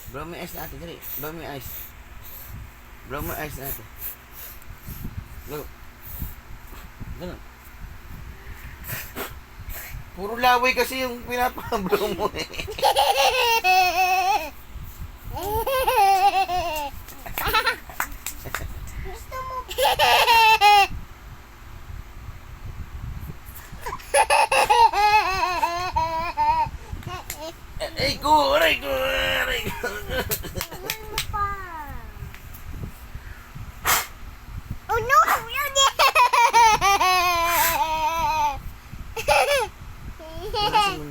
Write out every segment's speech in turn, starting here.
Blow mo yung ice natin, dali. Blow mo yung ice. Blow mo yung ice natin. Blow. Ganun. Puro laway kasi yung pinapablow mo eh. Gusto mo? Aray ko, aray ko, aray ko. Ano mo pa? Oh no! Yun eh!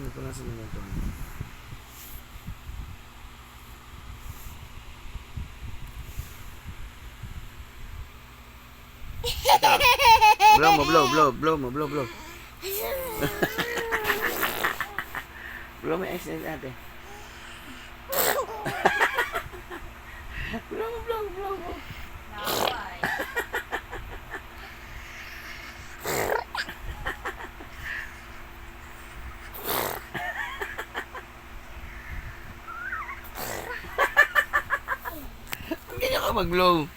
Punasan mo ito. Blow mo, blow mo. Blow mo yung ice natin. Blow mo. Ganyan ka mag-blow.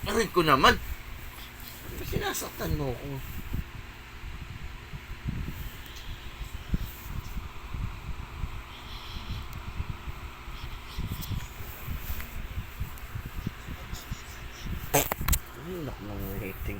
Aray ko naman. Sinasaktan mo ko. Ay, naku ng rating.